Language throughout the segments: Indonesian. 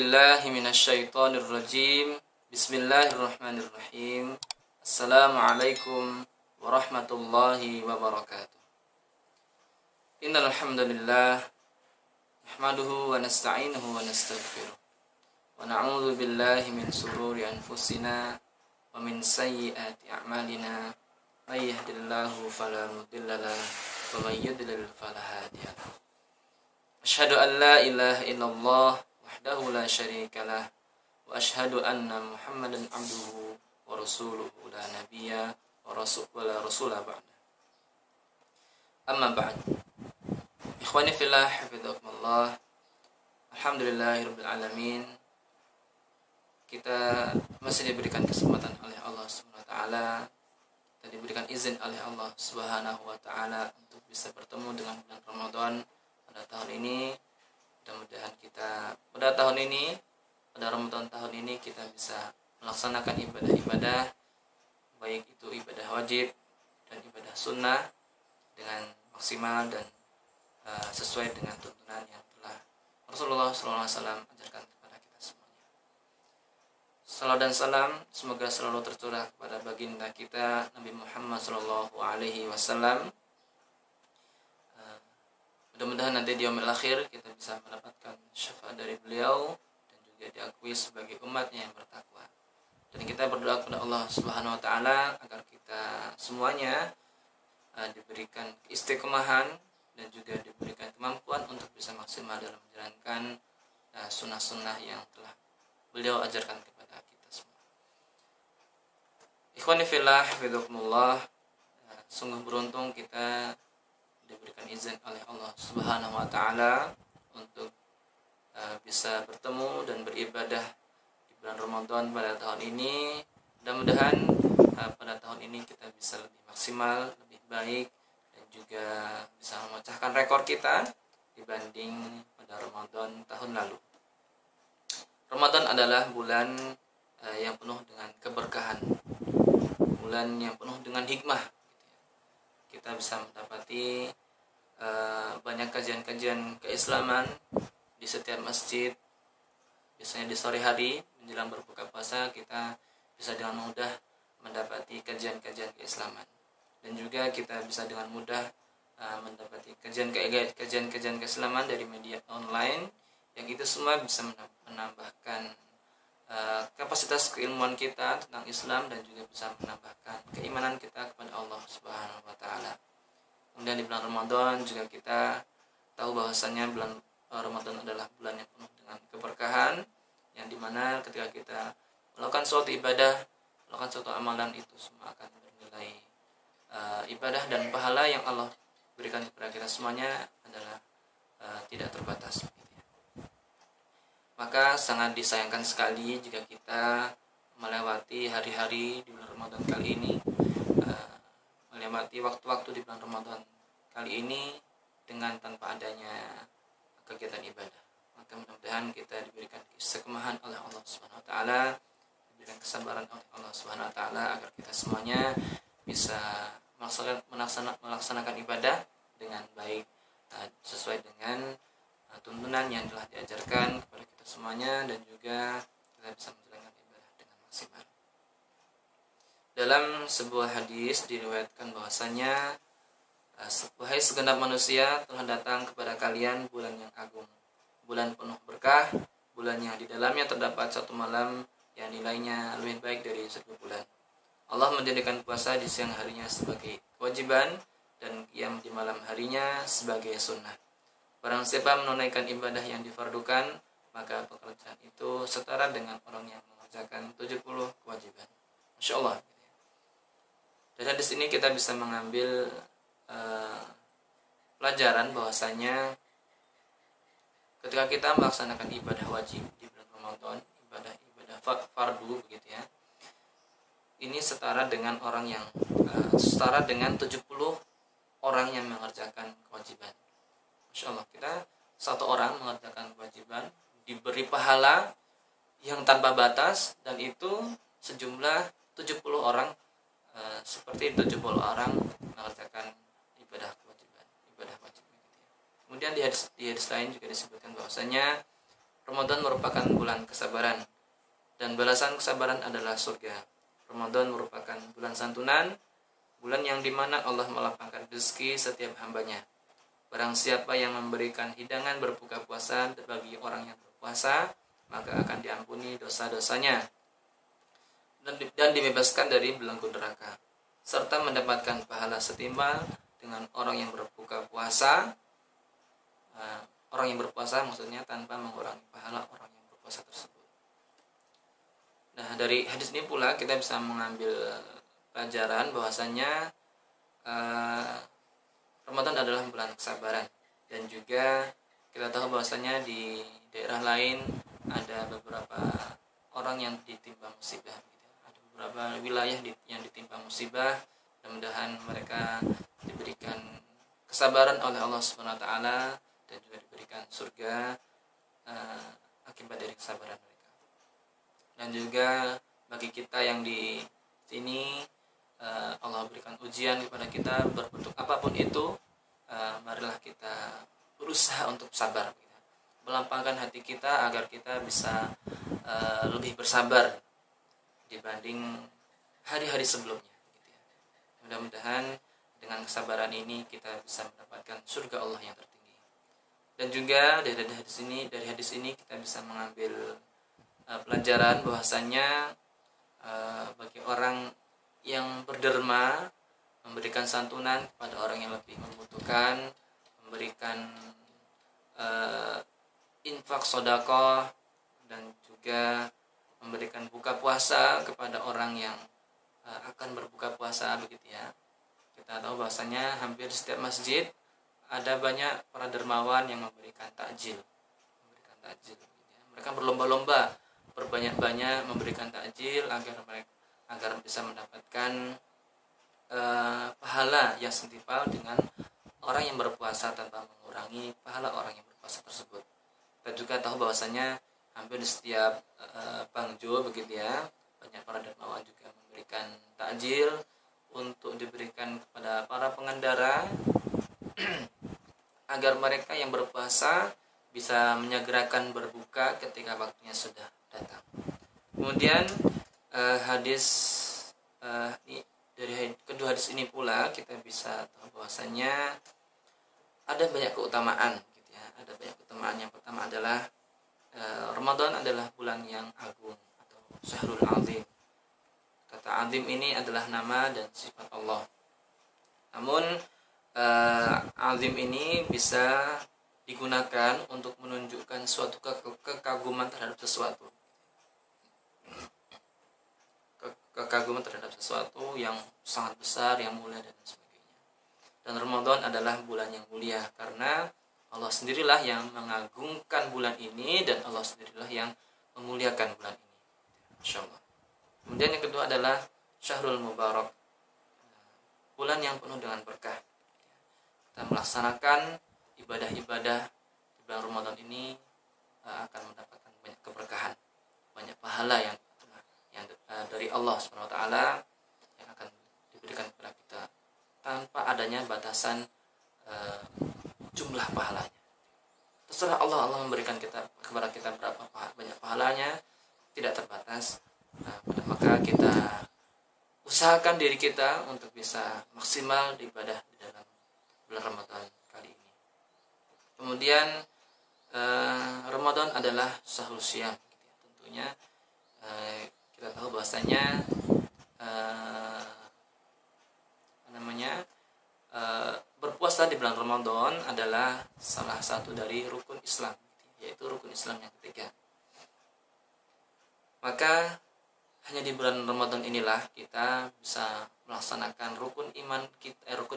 billahi minasyaitonir rajim. Bismillahirrahmanirrahim. Assalamualaikum warahmatullahi wabarakatuh. Innal hamdalillah nahmaduhu wa nasta'inuhu wa nastaghfiruh. Wa na'udzu billahi min shururi anfusina wa min sayyiati a'malina. May yahdihillahu fala mudilla lahu wa may yudlil fala hadiya lahu. Asyhadu an la ilaha illallah wahdahu la syarikalah wa asyhadu anna Muhammadan abduhu wa rasuluhu la nabiyya wa rasula ba'da. Amma ba'd. Ikhwani fillah hafizakumullah. Alhamdulillahirabbil alamin. Kita masih diberikan kesempatan oleh Allah Subhanahu wa taala. Kita diberikan izin oleh Allah Subhanahu wa taala untuk bisa bertemu dengan bulan Ramadan pada tahun ini. Mudah-mudahan kita pada Ramadan tahun ini kita bisa melaksanakan ibadah-ibadah, baik itu ibadah wajib dan ibadah sunnah dengan maksimal dan sesuai dengan tuntunan yang telah Rasulullah SAW ajarkan kepada kita semuanya. Salawat dan salam semoga selalu tercurah kepada baginda kita Nabi Muhammad SAW. Mudah-mudahan nanti di yaumil akhir kita bisa mendapatkan syafaat dari beliau dan juga diakui sebagai umatnya yang bertakwa. Dan kita berdoa kepada Allah Subhanahu wa taala agar kita semuanya diberikan keistiqomahan dan juga diberikan kemampuan untuk bisa maksimal dalam menjalankan sunnah-sunnah yang telah beliau ajarkan kepada kita semua. Ikhwani fillah hafizakumullah. Sungguh beruntung kita diberikan izin oleh Allah Subhanahu wa taala untuk bisa bertemu dan beribadah di bulan Ramadan pada tahun ini. Mudah-mudahan pada tahun ini kita bisa lebih maksimal, lebih baik dan juga bisa memecahkan rekor kita dibanding pada Ramadan tahun lalu. Ramadan adalah bulan yang penuh dengan keberkahan, bulan yang penuh dengan hikmah. Kita bisa mendapati banyak kajian-kajian keislaman di setiap masjid. Biasanya di sore hari menjelang berbuka puasa kita bisa dengan mudah mendapati kajian-kajian keislaman, dan juga kita bisa dengan mudah mendapati kajian-kajian keislaman dari media online, yang itu semua bisa menambahkan kapasitas keilmuan kita tentang Islam dan juga bisa menambahkan keimanan kita kepada Allah Subhanahu wa taala. Kemudian di bulan Ramadan juga kita tahu bahwasanya bulan Ramadan adalah bulan yang penuh dengan keberkahan, yang dimana ketika kita melakukan suatu ibadah, melakukan suatu amalan, itu semua akan bernilai ibadah dan pahala yang Allah berikan kepada kita semuanya adalah tidak terbatas. Maka sangat disayangkan sekali jika kita melewati hari-hari di bulan Ramadan kali ini, melewati waktu-waktu di bulan Ramadan kali ini dengan tanpa adanya kegiatan ibadah. Maka mudah-mudahan kita diberikan keistiqomahan oleh Allah Subhanahu wa taala, diberikan kesabaran oleh Allah Subhanahu wa taala agar kita semuanya bisa melaksanakan ibadah dengan baik, sesuai dengan tuntunan yang telah diajarkan kepada kita semuanya, dan juga kita bisa menjalankan ibadah dengan maksimal. Dalam sebuah hadis diriwayatkan bahwasanya, wahai segenap manusia, telah datang kepada kalian bulan yang agung, bulan penuh berkah, bulan yang di dalamnya terdapat satu malam yang nilainya lebih baik dari 1000 bulan. Allah menjadikan puasa di siang harinya sebagai kewajiban dan qiyam di malam harinya sebagai sunnah. Barang siapa menunaikan ibadah yang difardukan, maka pekerjaan itu setara dengan orang yang mengerjakan 70 kewajiban. Masya Allah. Dan di sini kita bisa mengambil pelajaran bahwasanya ketika kita melaksanakan ibadah wajib di bulan Ramadan, ibadah fardu begitu ya, ini setara dengan setara dengan 70 orang yang mengerjakan kewajiban. Masya Allah, kita satu orang mengerjakan kewajiban diberi pahala yang tanpa batas, dan itu sejumlah 70 orang seperti 70 orang mengerjakan ibadah kewajiban, ibadah wajib. Kemudian di hadis lain juga disebutkan bahwasanya Ramadan merupakan bulan kesabaran dan balasan kesabaran adalah surga. Ramadan merupakan bulan santunan, bulan yang dimana Allah melapangkan rezeki setiap hambanya. Barang siapa yang memberikan hidangan berbuka puasa bagi orang yang berpuasa, maka akan diampuni dosa-dosanya dan dibebaskan dari belenggu neraka, serta mendapatkan pahala setimpal dengan orang yang berbuka puasa. Orang yang berpuasa maksudnya tanpa mengurangi pahala orang yang berpuasa tersebut. Nah, dari hadis ini pula kita bisa mengambil pelajaran bahwasanya Ramadan adalah bulan kesabaran, dan juga kita tahu bahwasanya di daerah lain ada beberapa orang yang ditimpa musibah, ada beberapa wilayah yang ditimpa musibah. Mudah-mudahan mereka diberikan kesabaran oleh Allah Subhanahu wa taala dan juga diberikan surga akibat dari kesabaran mereka. Dan juga bagi kita yang di sini Allah berikan ujian kepada kita berbentuk apapun itu, marilah kita berusaha untuk sabar, melampangkan hati kita agar kita bisa lebih bersabar dibanding hari-hari sebelumnya. Mudah-mudahan dengan kesabaran ini kita bisa mendapatkan surga Allah yang tertinggi. Dan juga dari hadis ini kita bisa mengambil pelajaran bahwasanya bagi orang yang berderma, memberikan santunan kepada orang yang lebih membutuhkan, memberikan infak sedekah, dan juga memberikan buka puasa kepada orang yang akan berbuka puasa, begitu ya. Kita tahu bahwasanya hampir setiap masjid ada banyak para dermawan yang memberikan takjil. Mereka berlomba-lomba berbanyak-banyak memberikan takjil agar bisa mendapatkan pahala yang setimpal dengan orang yang berpuasa tanpa mengurangi pahala orang yang berpuasa tersebut. Kita juga tahu bahwasanya hampir di setiap bangjo, begitu ya, banyak para dermawan juga memberikan takjil untuk diberikan kepada para pengendara agar mereka yang berpuasa bisa menyegerakan berbuka ketika waktunya sudah datang. Kemudian dari kedua hadis ini pula kita bisa tahu bahwasanya ada banyak keutamaan, gitu ya. Ada banyak keutamaan. Yang pertama adalah Ramadan adalah bulan yang agung atau Syahrul Azim. Kata azim ini adalah nama dan sifat Allah. Namun azim ini bisa digunakan untuk menunjukkan suatu kekaguman terhadap sesuatu. Kekaguman terhadap sesuatu yang sangat besar, yang mulia dan sebagainya. Dan Ramadan adalah bulan yang mulia karena Allah sendirilah yang mengagungkan bulan ini dan Allah sendirilah yang memuliakan bulan ini. Insyaallah. Kemudian yang kedua adalah Syahrul Mubarak, bulan yang penuh dengan berkah. Kita melaksanakan ibadah-ibadah di bulan Ramadan ini akan mendapatkan banyak keberkahan, banyak pahala yang dari Allah SWT yang akan diberikan kepada kita tanpa adanya batasan jumlah pahalanya. Terserah Allah memberikan kepada kita berapa banyak pahalanya, tidak terbatas. Maka kita usahakan diri kita untuk bisa maksimal beribadah di dalam bulan Ramadan kali ini. Kemudian Ramadan adalah syahrul syiyam, tentunya kita tahu bahwasanya berpuasa di bulan Ramadan adalah salah satu dari rukun Islam, yaitu rukun Islam yang ketiga. Maka hanya di bulan Ramadan inilah kita bisa melaksanakan rukun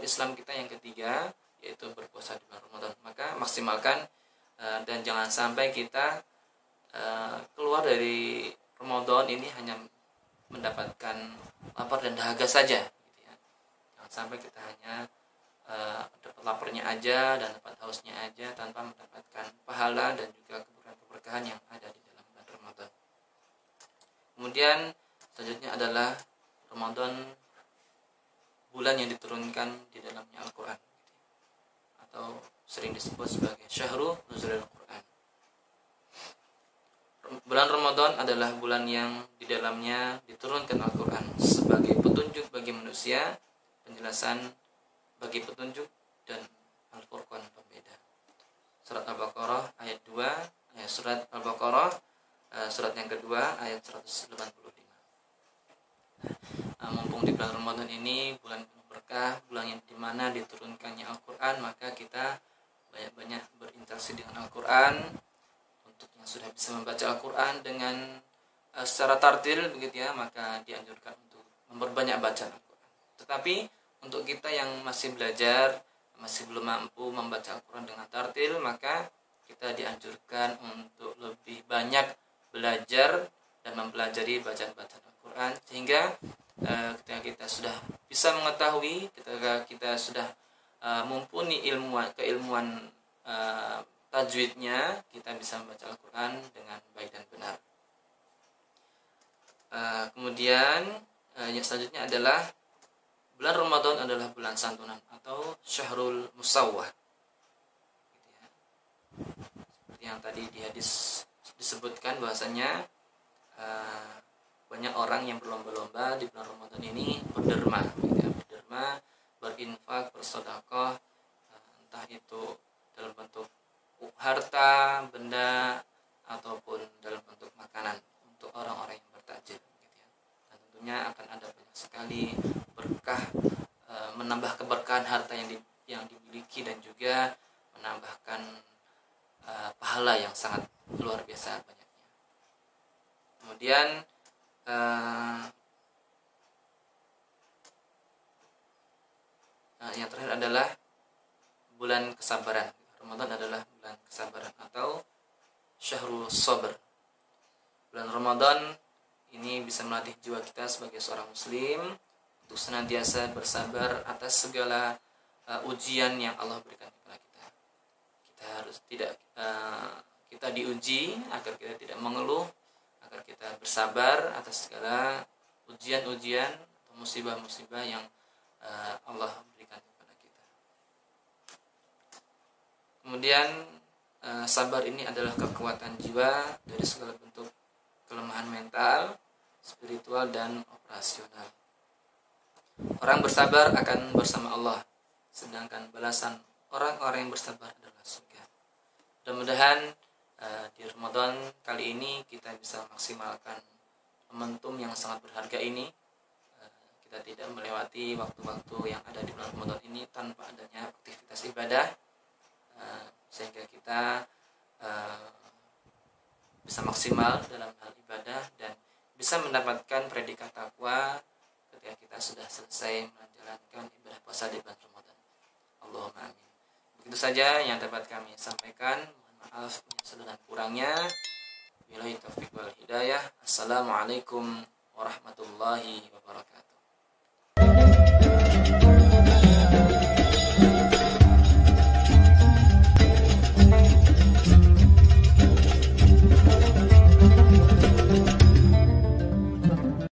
Islam kita yang ketiga, yaitu berpuasa di bulan Ramadan. Maka maksimalkan dan jangan sampai kita keluar dari Ramadan ini hanya mendapatkan lapar dan dahaga saja, gitu ya. Jangan sampai kita hanya dapat laparnya aja dan dapat hausnya aja tanpa mendapatkan pahala dan juga keberkahan yang ada di dalam bulan Ramadan. Kemudian selanjutnya adalah Ramadan, bulan yang diturunkan di dalamnya Al-Quran, atau sering disebut sebagai Syahrul Nuzulil Quran. Bulan Ramadan adalah bulan yang di dalamnya diturunkan Al-Quran sebagai petunjuk bagi manusia, penjelasan bagi petunjuk, dan Al-Furqan pembeda. Surat Al-Baqarah ayat 2, surat Al-Baqarah surat yang kedua ayat 185. Mumpung di bulan Ramadan ini bulan penuh berkah, bulan yang dimana diturunkannya Al-Quran, maka kita banyak-banyak berinteraksi dengan Al-Quran. Untuk yang sudah bisa membaca Al-Quran dengan secara tartil begitu ya, maka dianjurkan untuk memperbanyak baca Al-Quran. Tetapi untuk kita yang masih belajar, masih belum mampu membaca Al-Quran dengan tartil, maka kita dianjurkan untuk lebih banyak belajar dan mempelajari bacaan-bacaan Al-Quran, sehingga ketika kita sudah bisa mengetahui, ketika kita sudah mumpuni keilmuan tajwidnya, kita bisa membaca Al-Quran dengan baik dan benar. Kemudian yang selanjutnya adalah bulan Ramadan adalah bulan santunan atau Syahrul Musawwah. Seperti yang tadi di hadis disebutkan bahwasanya banyak orang yang berlomba-lomba di bulan Ramadan ini berderma, berinfak, bersedekah, entah itu dalam bentuk harta, benda, ataupun dalam bentuk makanan untuk orang-orang yang bertakjil, gitu ya. Dan tentunya akan ada banyak sekali berkah, menambah keberkahan harta yang dimiliki, dan juga menambahkan pahala yang sangat luar biasa banyaknya. Kemudian yang terakhir adalah bulan kesabaran. Ramadan adalah bulan kesabaran atau Syahrul Sabr. Bulan Ramadan ini bisa melatih jiwa kita sebagai seorang muslim untuk senantiasa bersabar atas segala ujian yang Allah berikan kepada kita. Kita harus kita diuji agar kita tidak mengeluh, agar kita bersabar atas segala ujian-ujian atau musibah-musibah yang Allah berikan kepada kita. Kemudian sabar ini adalah kekuatan jiwa dari segala bentuk kelemahan mental, spiritual, dan operasional. Orang bersabar akan bersama Allah, sedangkan balasan orang-orang yang bersabar adalah surga. Mudah-mudahan di Ramadan kali ini kita bisa maksimalkan momentum yang sangat berharga ini. Kita tidak melewati waktu-waktu yang ada di bulan Ramadan ini tanpa adanya aktivitas ibadah, sehingga kita bisa maksimal dalam hal ibadah dan bisa mendapatkan predikat takwa ketika kita sudah selesai menjalankan ibadah puasa di bulan Ramadan. Allahumma amin. Begitu saja yang dapat kami sampaikan. Mohon maaf segala kurangnya. Billahi taufiq wal hidayah. Assalamualaikum warahmatullahi wabarakatuh.